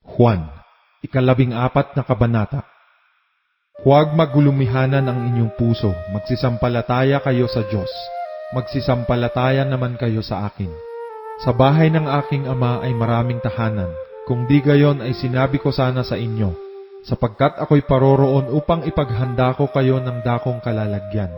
Juan, 14 na kabanata. Huwag magulumihanan ang inyong puso, magsisampalataya kayo sa Diyos, magsisampalataya naman kayo sa akin. Sa bahay ng aking ama ay maraming tahanan, kung di gayon ay sinabi ko sana sa inyo, sapagkat ako'y paroroon upang ipaghanda ko kayo ng dakong kalalagyan.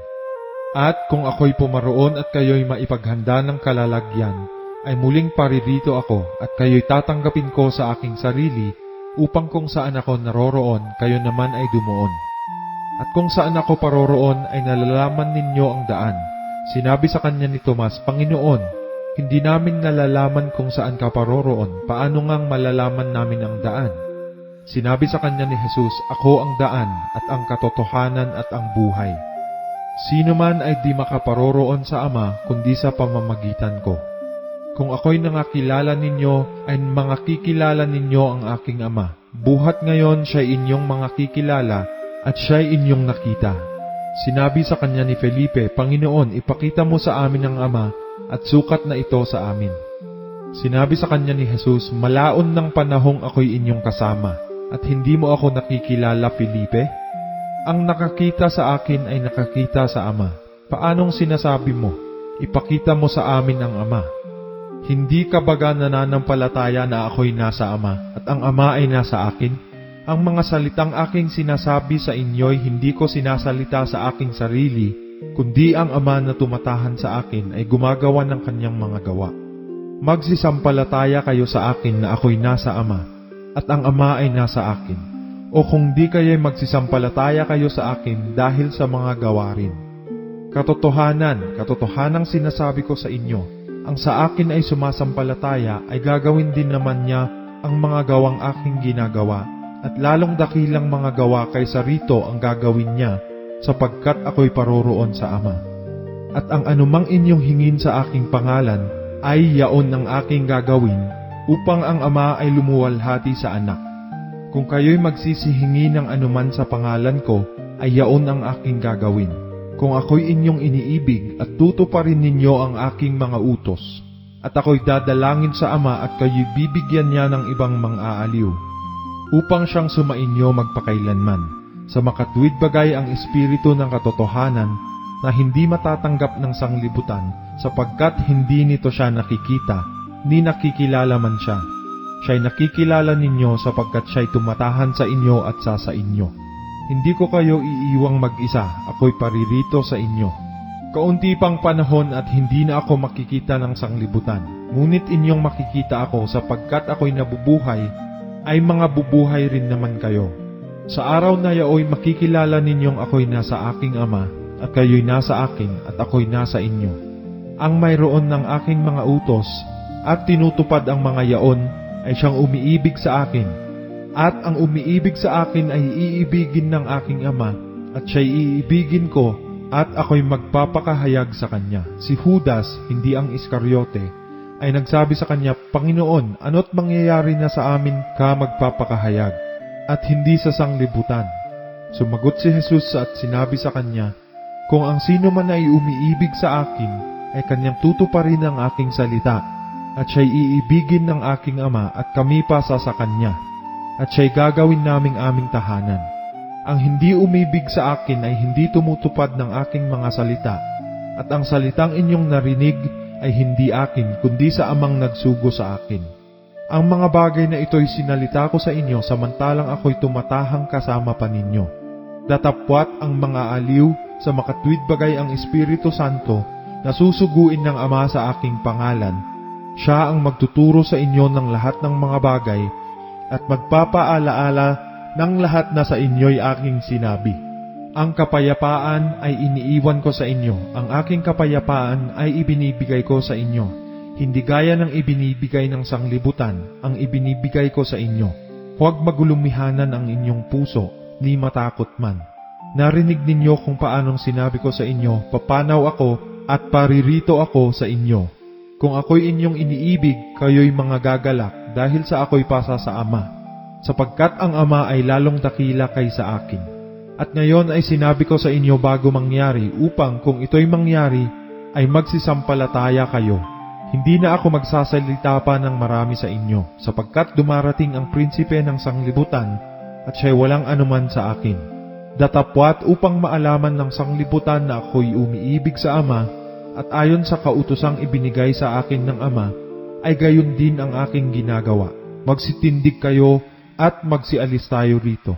At kung ako'y pumaroon at kayo'y maipaghanda ng kalalagyan, ay muling paririto ako at kayo'y tatanggapin ko sa aking sarili, upang kung saan ako naroroon, kayo naman ay dumoon. At kung saan ako paroroon ay nalalaman ninyo ang daan. Sinabi sa kanya ni Tomas, Panginoon, hindi namin nalalaman kung saan ka paroroon, paano ngang malalaman namin ang daan? Sinabi sa kanya ni Jesus, Ako ang daan at ang katotohanan at ang buhay. Sino man ay di makaparoroon sa Ama, kundi sa pamamagitan ko. Kung ako'y nangakilala ninyo, ay mangakikilala ninyo ang aking Ama. Buhat ngayon siya'y inyong mangakikilala at siya'y inyong nakita. Sinabi sa kanya ni Felipe, Panginoon, ipakita mo sa amin ang Ama, at sukat na ito sa amin. Sinabi sa kanya ni Jesus, Malaon ng panahong ako'y inyong kasama, at hindi mo ako nakikilala, Felipe? Ang nakakita sa akin ay nakakita sa Ama. Paanong sinasabi mo, ipakita mo sa amin ang Ama? Hindi ka baga nananampalataya na ako'y nasa Ama, at ang Ama ay nasa akin? Ang mga salitang aking sinasabi sa inyo'y hindi ko sinasalita sa aking sarili, kundi ang Ama na tumatahan sa akin ay gumagawa ng kanyang mga gawa. Magsisampalataya kayo sa akin na ako'y nasa Ama, at ang Ama ay nasa akin. O kung di kayo'y magsisampalataya kayo sa akin dahil sa mga gawa rin. Katotohanang sinasabi ko sa inyo, ang sa akin ay sumasampalataya ay gagawin din naman niya ang mga gawang aking ginagawa, at lalong dakilang mga gawa kaysa rito ang gagawin niya, sapagkat ako'y paroroon sa Ama. At ang anumang inyong hingin sa aking pangalan, ay yaon ang aking gagawin, upang ang Ama ay lumuwalhati sa Anak. Kung kayo'y magsisihingi ng anuman sa pangalan ko, ay yaon ang aking gagawin. Kung ako'y inyong iniibig at tutuparin ninyo ang aking mga utos, at ako'y dadalangin sa Ama at kayo'y bibigyan niya ng ibang mang-aaliw, upang siyang sumainyo magpakailanman. Sa makatuwid bagay ang Espiritu ng katotohanan na hindi matatanggap ng sanglibutan, sapagkat hindi nito siya nakikita, ni nakikilala man siya. Siya'y nakikilala ninyo sapagkat siya'y tumatahan sa inyo at sa inyo. Hindi ko kayo iiwang mag-isa, ako'y paririto sa inyo. Kaunti pang panahon at hindi na ako makikita ng sanglibutan. Ngunit inyong makikita ako sapagkat ako'y nabubuhay, ay mga bubuhay rin naman kayo. Sa araw na yaoy makikilala ninyong ako'y nasa aking Ama, at kayo'y nasa akin, at ako'y nasa inyo. Ang mayroon ng aking mga utos, at tinutupad ang mga yaon, ay siyang umiibig sa akin. At ang umiibig sa akin ay iibigin ng aking Ama, at siya'y iibigin ko, at ako'y magpapakahayag sa kanya. Si Judas, hindi ang Iscariote, ay nagsabi sa kanya, Panginoon, ano't mangyayari na sa amin ka magpapakahayag, at hindi sa sanglibutan? Sumagot si Jesus at sinabi sa kanya, Kung ang sino man ay umiibig sa akin, ay kanyang tutuparin ang aking salita, at siya'y iibigin ng aking Ama, at kami pa sa kanya, at siya'y gagawin naming aming tahanan. Ang hindi umibig sa akin ay hindi tumutupad ng aking mga salita, at ang salitang inyong narinig ay hindi akin, kundi sa Amang nagsugo sa akin. Ang mga bagay na ito'y sinalita ko sa inyo, samantalang ako'y tumatahang kasama pa ninyo. Datapwat ang mga aliw, sa makatuwid bagay ang Espiritu Santo, na susuguin ng Ama sa aking pangalan. Siya ang magtuturo sa inyo ng lahat ng mga bagay, at magpapaalaala ng lahat na sa inyo'y aking sinabi. Ang kapayapaan ay iniiwan ko sa inyo, ang aking kapayapaan ay ibinibigay ko sa inyo. Hindi gaya ng ibinibigay ng sanglibutan, ang ibinibigay ko sa inyo. Huwag magulumihanan ang inyong puso, ni matakot man. Narinig ninyo kung paanong sinabi ko sa inyo, papanaw ako at paririto ako sa inyo. Kung ako'y inyong iniibig, kayo'y mga gagalak, dahil sa ako'y pasa sa Ama, sapagkat ang Ama ay lalong dakila kaysa akin. At ngayon ay sinabi ko sa inyo bago mangyari, upang kung ito'y mangyari, ay magsisampalataya kayo. Hindi na ako magsasalita pa ng marami sa inyo, sapagkat dumarating ang prinsipe ng sanglibutan at siya'y walang anuman sa akin. Datapwat upang maalaman ng sanglibutan na ako'y umiibig sa Ama, at ayon sa kautosang ibinigay sa akin ng Ama, ay gayon din ang aking ginagawa. Magsitindig kayo at magsialis tayo rito.